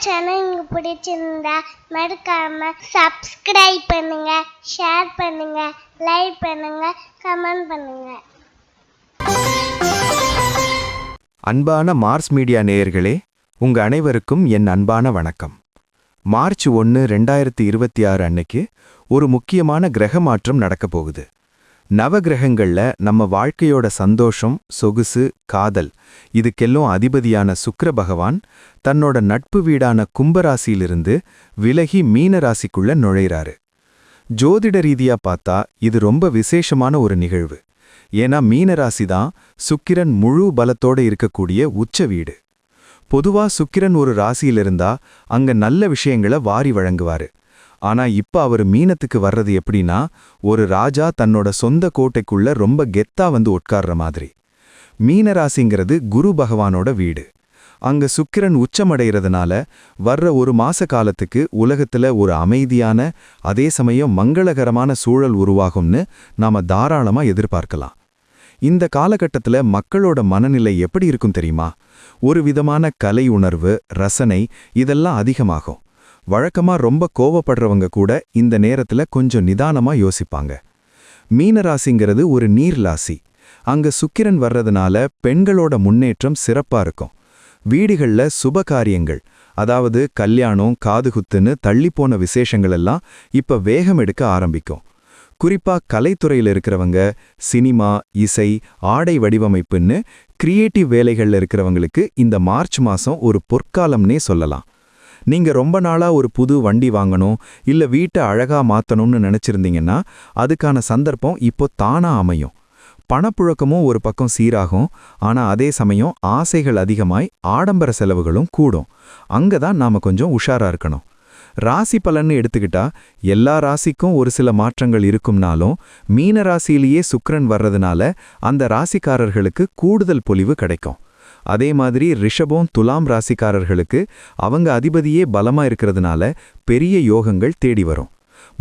Channel உங்களுக்கு பிடிச்சிருந்தா மறக்காம சப்ஸ்கிரைப் பண்ணுங்க, ஷேர் பண்ணுங்க, லைக் பண்ணுங்க, கமெண்ட் பண்ணுங்க. அன்பான மார்ஸ் மீடியா நேயர்களே, உங்க அனைவருக்கும் என் அன்பான வணக்கம். மார்ச் 1, 2026 அன்னைக்கு ஒரு முக்கியமான கிரக மாற்றம் நடக்க போகுது. நவகிரகங்கள்ல நம்ம வாழ்க்கையோட சந்தோஷம், சொகுசு, காதல் இதுக்கெல்லாம் அதிபதியான சுக்கிர பகவான் தன்னோட நட்பு வீடான கும்பராசியிலிருந்து விலகி மீன ராசிக்குள்ள நுழைறாரு. ஜோதிட ரீதியா பார்த்தா இது ரொம்ப விசேஷமான ஒரு நிகழ்வு. ஏன்னா மீனராசி தான் சுக்கிரன் முழு பலத்தோட இருக்கக்கூடிய உச்ச வீடு. பொதுவா சுக்கிரன் ஒரு ராசியிலிருந்தா அங்க நல்ல விஷயங்களை வாரி வழங்குவாரு. ஆனா இப்ப அவர் மீனத்துக்கு வர்றது எப்படின்னா, ஒரு ராஜா தன்னோட சொந்த கோட்டைக்குள்ள ரொம்ப கெத்தா வந்து உட்கார்ற மாதிரி. மீனராசிங்கிறது குரு பகவானோட வீடு. அங்க சுக்கிரன் உச்சமடைகிறதுனால வர்ற ஒரு மாச காலத்துக்கு உலகத்துல ஒரு அமைதியான, அதே சமயம் மங்களகரமான சூழல் உருவாகும்னு நாம தாராளமா எதிர்பார்க்கலாம். இந்த காலகட்டத்துல மக்களோட மனநிலை எப்படி இருக்கும் தெரியுமா? ஒரு விதமான கலை உணர்வு, ரசனை இதெல்லாம் அதிகமாகும். வழக்கமா ரொம்ப கோவப்படுறவங்க கூட இந்த நேரத்துல கொஞ்சம் நிதானமா யோசிப்பாங்க. மீனராசிங்கிறது ஒரு நீர் ராசி. அங்க சுக்கிரன் வர்றதுனால பெண்களோட முன்னேற்றம் சிறப்பா இருக்கும். வீடுகள்ல சுப காரியங்கள், அதாவது கல்யாணம், காதுகுத்துன்னு தள்ளிப்போன விசேஷங்கள் எல்லாம் இப்ப வேகம் எடுக்க ஆரம்பிக்கும். குறிப்பா கலைத்துறையில் இருக்கிறவங்க, சினிமா, இசை, ஆடை வடிவமைப்புன்னு கிரியேட்டிவ் வேலைகள்ல இருக்கிறவங்களுக்கு இந்த மார்ச் மாசம் ஒரு பொற்காலம்னே சொல்லலாம். நீங்க ரொம்ப நாளா ஒரு புது வண்டி வாங்கணும், இல்ல வீட்டை அழகா மாத்தணும்னு நினைச்சிருந்தீங்கன்னா அதுக்கான சந்தர்ப்பம் இப்போ தானா அமையும். பணப்புழக்கமும் ஒரு பக்கம் சீராகும். ஆனா அதே சமயம் ஆசைகள் அதிகமாய் ஆடம்பர செலவுகளும் கூடும். அங்கதான் நாம கொஞ்சம் உஷாரா இருக்கணும். ராசி பலன்னு எடுத்துக்கிட்டா எல்லா ராசிக்கும் ஒரு சில மாற்றங்கள் இருக்கும்னாலும் மீன ராசியிலேயே சுக்கிரன் வர்றதுனால அந்த ராசிக்காரர்களுக்கு கூடுதல் பொலிவு கிடைக்கும். அதே மாதிரி ரிஷபம், துலாம் ராசிக்காரர்களுக்கு அவங்க அதிபதியே பலமா இருக்கிறதுனால பெரிய யோகங்கள் தேடி வரும்.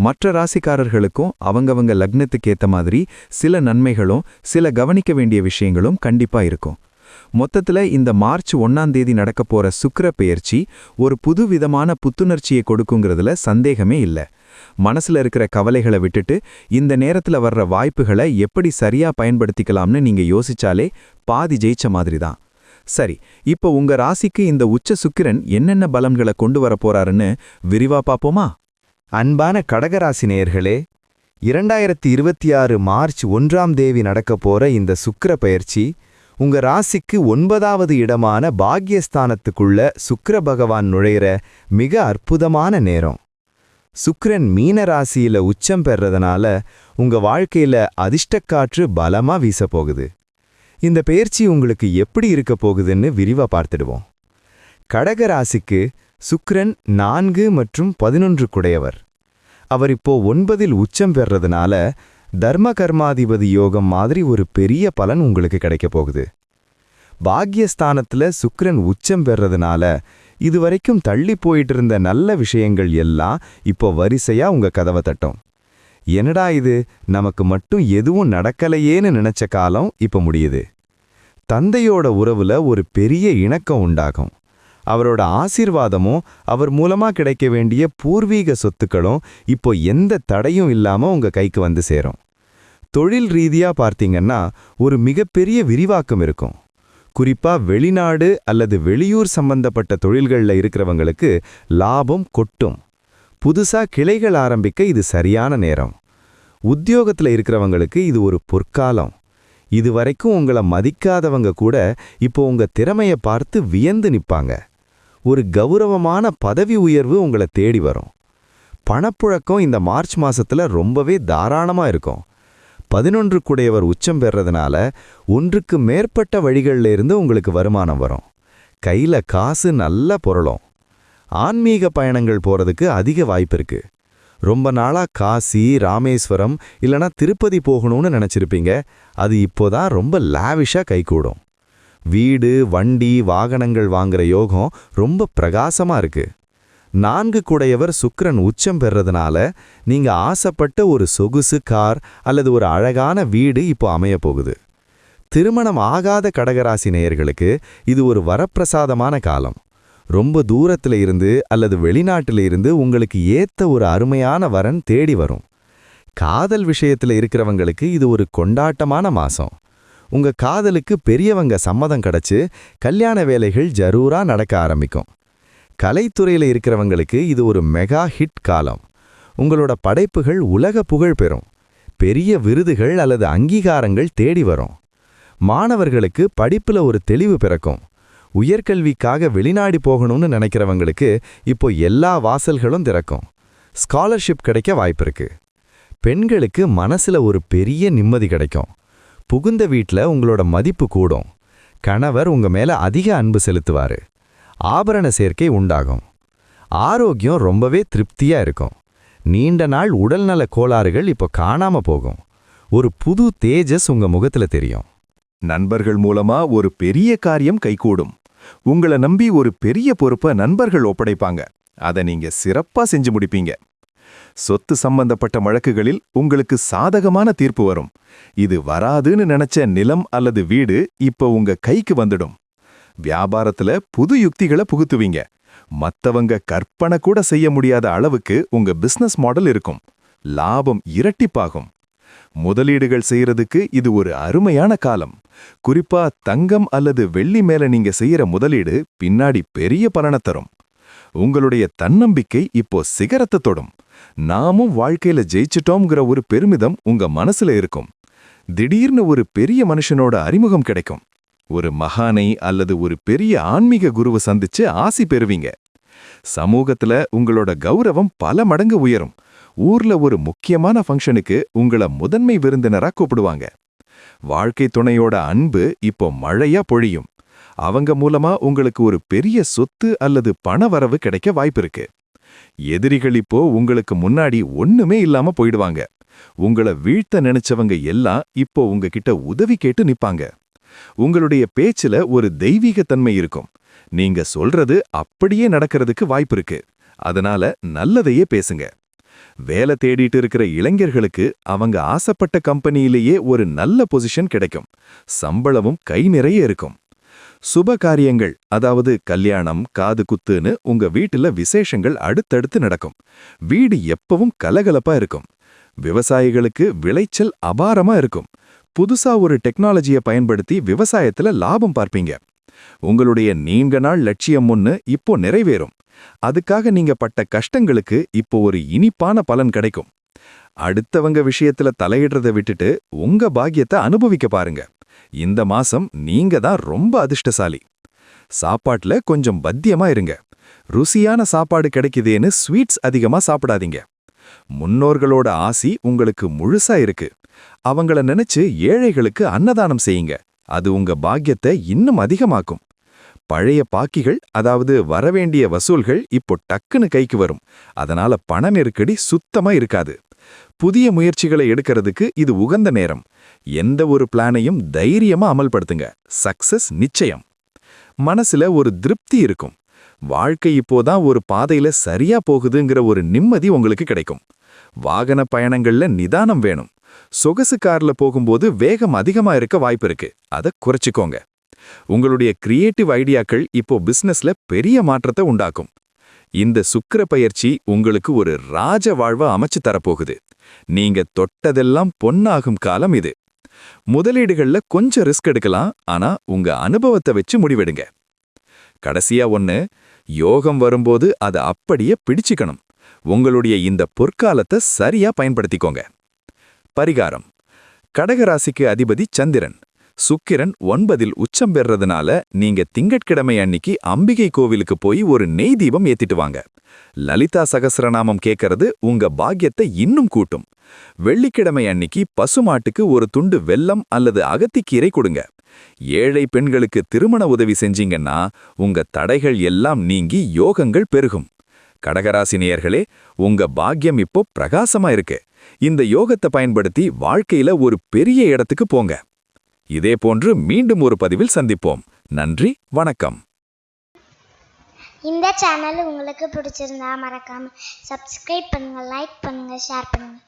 மற்ற ராசிக்காரர்களுக்கும் அவங்கவங்க லக்னத்துக்கு ஏத்த மாதிரி சில நன்மைகளும் சில கவனிக்க வேண்டிய விஷயங்களும் கண்டிப்பா இருக்கும். மொத்தத்துல இந்த மார்ச் 1 நடக்க போற சுக்கிர பெயர்ச்சி ஒரு புது விதமான புத்துணர்ச்சியை கொடுக்குங்கிறதுல சந்தேகமே இல்ல. மனசுல இருக்கிற கவலைகளை விட்டுட்டு இந்த நேரத்துல வர்ற வாய்ப்புகளை எப்படி சரியா பயன்படுத்திக்கலாம்னு நீங்க யோசிச்சாலே பாதி ஜெயிச்ச மாதிரி தான். சரி, இப்போ உங்க ராசிக்கு இந்த உச்ச சுக்கிரன் என்னென்ன பலன்களை கொண்டு வர போறாருன்னு விரிவா பாப்போமா? அன்பான கடகராசி நேயர்களே, 2026 மார்ச் 1 நடக்க போற இந்த சுக்கிர பெயர்ச்சி உங்க ராசிக்கு 9வது இடமான பாக்யஸ்தானத்துக்குள்ள சுக்கிர பகவான் நுழையிற மிக அற்புதமான நேரம். சுக்கிரன் மீன ராசியில உச்சம் பெறறதுனால உங்க வாழ்க்கையில அதிர்ஷ்டக்காற்று பலமா வீச போகுது. இந்த பெயர்ச்சி உங்களுக்கு எப்படி இருக்க போகுதுன்னு விரிவா பார்த்துடுவோம். கடக ராசிக்கு சுக்கிரன் 4 மற்றும் 11 குடையவர். அவர் இப்போ 9இல் உச்சம் பெறறதுனால தர்ம கர்மாதிபதி யோகம் மாதிரி ஒரு பெரிய பலன் உங்களுக்கு கிடைக்க போகுது. பாக்யஸ்தானத்துல சுக்கிரன் உச்சம் பெறறதுனால இதுவரைக்கும் தள்ளி போயிட்டு இருந்த நல்ல விஷயங்கள் எல்லாம் இப்போ வரிசையா உங்க கதவை தட்டும். என்னடா இது, நமக்கு மட்டும் எதுவும் நடக்கலையேன்னு நினைச்ச காலம் இப்ப முடியுது. தந்தையோட உறவுல ஒரு பெரிய இணக்கம் உண்டாகும். அவரோட ஆசீர்வாதமும் அவர் மூலமா கிடைக்க வேண்டிய பூர்வீக சொத்துக்களும் இப்போ எந்த தடையும் இல்லாம உங்க கைக்கு வந்து சேரும். தொழில் ரீதியா பார்த்தீங்கன்னா ஒரு மிகப்பெரிய விரிவாக்கம் இருக்கும். குறிப்பா வெளிநாடு அல்லது வெளியூர் சம்பந்தப்பட்ட தொழில்கள்ல இருக்கிறவங்களுக்கு லாபம் கொட்டும். புதுசா கிளைகள் ஆரம்பிக்க இது சரியான நேரம். உத்தியோகத்துல இருக்கிறவங்களுக்கு இது ஒரு பொற்காலம். இதுவரைக்கும் உங்களை மதிக்காதவங்க கூட இப்போ உங்க திறமைய பார்த்து வியந்து நிப்பாங்க. ஒரு கௌரவமான பதவி உயர்வு உங்களை தேடி வரும். பணப்புழக்கம் இந்த மார்ச் மாசத்துல ரொம்பவே தாராளமா இருக்கும். 11 குடையவர் உச்சம் பெறறதுனால ஒன்றுக்கு மேற்பட்ட வழிகள்ல இருந்து உங்களுக்கு வருமானம் வரும். கையில காசு நல்ல பொருளும். ஆன்மீக பயணங்கள் போறதுக்கு அதிக வாய்ப்பு இருக்கு. ரொம்ப நாளா காசி, ராமேஸ்வரம் இல்லனா திருப்பதி போகணும்னு நினைச்சிருப்பீங்க. அது இப்போதான் ரொம்ப லாவிஷா கைகூடும். வீடு, வண்டி, வாகனங்கள் வாங்குற யோகம் ரொம்ப பிரகாசமா இருக்கு. 4 குடையவர் சுக்கிரன் உச்சம் பெறறதுனால நீங்க ஆசைப்பட்ட ஒரு சொகுசு கார் அல்லது ஒரு அழகான வீடு இப்போ அமைய போகுது. திருமணம் ஆகாத கடகராசி நேயர்களுக்கு இது ஒரு வரப்பிரசாதமான காலம். ரொம்ப தூரத்துல இருந்து அல்லது வெளிநாட்டுல இருந்து உங்களுக்கு ஏத்த ஒரு அருமையான வரன் தேடி வரும். காதல் விஷயத்துல இருக்கிறவங்களுக்கு இது ஒரு கொண்டாட்டமான மாசம். உங்க காதலுக்கு பெரியவங்க சம்மதம் கிடைச்சு கல்யாண வேலைகள் ஜரூரா நடக்க ஆரம்பிக்கும். கலைத்துறையில இருக்கிறவங்களுக்கு இது ஒரு மெகா ஹிட் காலம். உங்களோட படைப்புகள் உலக புகழ் பெறும். பெரிய விருதுகள் அல்லது அங்கீகாரங்கள் தேடி வரும். மாணவர்களுக்கு படிப்புல ஒரு தெளிவு பிறக்கும். உயர்கல்விக்காக வெளிநாடு போகணும்னு நினைக்கிறவங்களுக்கு இப்போ எல்லா வாசல்களும் திறக்கும். ஸ்காலர்ஷிப் கிடைக்க வாய்ப்பிருக்கு. பெண்களுக்கு மனசுல ஒரு பெரிய நிம்மதி கிடைக்கும். புகுந்த வீட்ல உங்களோட மதிப்பு கூடும். கணவர் உங்க மேல அதிக அன்பு செலுத்துவாரு. ஆபரண சேர்க்கை உண்டாகும். ஆரோக்கியம் ரொம்பவே திருப்தியா இருக்கும். நீண்ட நாள் உடல்நல கோளாறுகள் இப்போ காணாம போகும். ஒரு புது தேஜஸ் உங்க முகத்துல தெரியும். நண்பர்கள் மூலமா ஒரு பெரிய காரியம் கைகூடும். உங்களை நம்பி ஒரு பெரிய பொறுப்பை நண்பர்கள் ஒப்படைப்பாங்க. அதை நீங்க சிறப்பா செஞ்சு முடிப்பீங்க. சொத்து சம்பந்தப்பட்ட வழக்குகளில் உங்களுக்கு சாதகமான தீர்ப்பு வரும். இது வராதுன்னு நினைச்ச நிலம் அல்லது வீடு இப்போ உங்க கைக்கு வந்துடும். வியாபாரத்துல புது யுக்திகளை புகுத்துவீங்க. மத்தவங்க கற்பனை கூட செய்ய முடியாத அளவுக்கு உங்க பிசினஸ் மாடல் இருக்கும். லாபம் இரட்டிப்பாகும். முதலீடுகள் செய்யறதுக்கு இது ஒரு அருமையான காலம். குறிப்பா தங்கம் அல்லது வெள்ளி மேல நீங்க செய்யற முதலீடு பின்னாடி பெரிய பலனை தரும். உங்களுடைய தன்னம்பிக்கை இப்போ சிகரத்தை தொடும். நாமும் வாழ்க்கையில ஜெயிச்சிட்டோம்ங்கிற ஒரு பெருமிதம் உங்க மனசுல இருக்கும். திடீர்னு ஒரு பெரிய மனுஷனோட அறிமுகம் கிடைக்கும். ஒரு மகானை அல்லது ஒரு பெரிய ஆன்மீக குருவை சந்திச்சு ஆசி பெறுவீங்க. சமூகத்துல உங்களோட கௌரவம் பல மடங்கு உயரும். ஊர்ல ஒரு முக்கியமான ஃபங்க்ஷனுக்கு உங்களை முதன்மை விருந்தினரா கூப்பிடுவாங்க. வாழ்க்கை துணையோட அன்பு இப்போ மழையா பொழியும். அவங்க மூலமா உங்களுக்கு ஒரு பெரிய சொத்து அல்லது பண வரவு கிடைக்க வாய்ப்பிருக்கு. எதிரிகள் இப்போ உங்களுக்கு முன்னாடி ஒண்ணுமே இல்லாம போயிடுவாங்க. உங்களை வீழ்த்த நினைச்சவங்க எல்லாம் இப்போ உங்ககிட்ட உதவி கேட்டு நிப்பாங்க. உங்களுடைய பேச்சுல ஒரு தெய்வீகத்தன்மை இருக்கும். நீங்க சொல்றது அப்படியே நடக்கிறதுக்கு வாய்ப்பிருக்கு. அதனால நல்லதையே பேசுங்க. வேலை தேடிட்டு இருக்கிற இளைஞர்களுக்கு அவங்க ஆசைப்பட்ட கம்பெனியிலேயே ஒரு நல்ல பொசிஷன் கிடைக்கும். சம்பளமும் கை நிறைய இருக்கும். சுப காரியங்கள், அதாவது கல்யாணம், காது குத்துன்னு உங்க வீட்டுல விசேஷங்கள் அடுத்தடுத்து நடக்கும். வீடு எப்பவும் கலகலப்பா இருக்கும். விவசாயிகளுக்கு விளைச்சல் அபாரமா இருக்கும். புதுசா ஒரு டெக்னாலஜியை பயன்படுத்தி விவசாயத்துல லாபம் பார்ப்பீங்க. உங்களுடைய நீண்ட நாள் லட்சியம் ஒன்னு இப்போ நிறைவேறும். அதுக்காக நீங்க பட்ட கஷ்டங்களுக்கு இப்போ ஒரு இனிப்பான பலன் கிடைக்கும். அடுத்தவங்க விஷயத்துல தலையிடுறதை விட்டுட்டு உங்க பாக்கியத்தை அனுபவிக்க பாருங்க. இந்த மாசம் நீங்க தான் ரொம்ப அதிர்ஷ்டசாலி. சாப்பாட்டுல கொஞ்சம் பத்தியமா இருங்க. ருசியான சாப்பாடு கிடைக்குதேன்னு ஸ்வீட்ஸ் அதிகமா சாப்பிடாதீங்க. முன்னோர்களோட ஆசி உங்களுக்கு முழுசா இருக்கு. அவங்கள நினைச்சு ஏழைகளுக்கு அன்னதானம் செய்யுங்க. அது உங்க பாக்கியத்தை இன்னும் அதிகமாக்கும். பழைய பாக்கிகள், அதாவது வரவேண்டிய வசூல்கள் இப்போ டக்குன்னு கைக்கு வரும். அதனால பண நெருக்கடி சுத்தமா இருக்காது. புதிய முயற்சிகளை எடுக்கிறதுக்கு இது உகந்த நேரம். எந்த ஒரு பிளானையும் தைரியமா அமல்படுத்துங்க. சக்சஸ் நிச்சயம். மனசுல ஒரு திருப்தி இருக்கும். வாழ்க்கை இப்போதான் ஒரு பாதையில சரியா போகுதுங்கிற ஒரு நிம்மதி உங்களுக்கு கிடைக்கும். வாகன பயணங்கள்ல நிதானம் வேணும். சொகுசு கார்ல போகும்போது வேகம் அதிகமா இருக்க வாய்ப்பு இருக்கு. அதை குறைச்சிக்கோங்க. உங்களுடைய கிரியேட்டிவ் ஐடியாக்கள் இப்போ பிசினஸ்ல பெரிய மாற்றத்தை உண்டாக்கும். இந்த சுக்கிர பயிற்சி உங்களுக்கு ஒரு ராஜ வாழ்வை அமைச்சு தரப்போகுது. நீங்க தொட்டதெல்லாம் பொன்னாகும் காலம் இது. முதலீடுகள்ல கொஞ்சம் ரிஸ்க் எடுக்கலாம், ஆனா உங்க அனுபவத்தை வச்சு முடிவெடுங்க. கடைசியா ஒன்னு, யோகம் வரும்போது அதை அப்படியே பிடிச்சுக்கணும். உங்களுடைய இந்த பொற்காலத்தை சரியா பயன்படுத்திக்கோங்க. பரிகாரம்: கடகராசிக்கு அதிபதி சந்திரன். சுக்கிரன் 9 உச்சம் பெறறதுனால நீங்க திங்கட்கிழமை அன்னிக்கு அம்பிகை கோவிலுக்கு போய் ஒரு நெய் தீபம் ஏத்திட்டு வாங்க. லலிதா சகஸ்ரநாமம் கேட்கறது உங்க பாக்கியத்தை இன்னும் கூட்டும். வெள்ளிக்கிழமை அன்னிக்கு பசுமாட்டுக்கு ஒரு துண்டு வெல்லம் அல்லது அகத்திக்கீரை கொடுங்க. ஏழை பெண்களுக்கு திருமண உதவி செஞ்சீங்கன்னா உங்க தடைகள் எல்லாம் நீங்கி யோகங்கள் பெருகும். கடகராசி நேயர்களே, உங்க பாக்கியம் இப்போ பிரகாசமா இருக்கு. இந்த யோகத்தை பயன்படுத்தி வாழ்க்கையில ஒரு பெரிய இடத்துக்கு போங்க. இதே போன்று மீண்டும் ஒரு பதிவில் சந்திப்போம். நன்றி, வணக்கம். இந்த சேனல் உங்களுக்கு பிடிச்சிருந்தா மறக்காம சப்ஸ்கிரைப் பண்ணுங்க, லைக் பண்ணுங்க, ஷேர் பண்ணுங்க.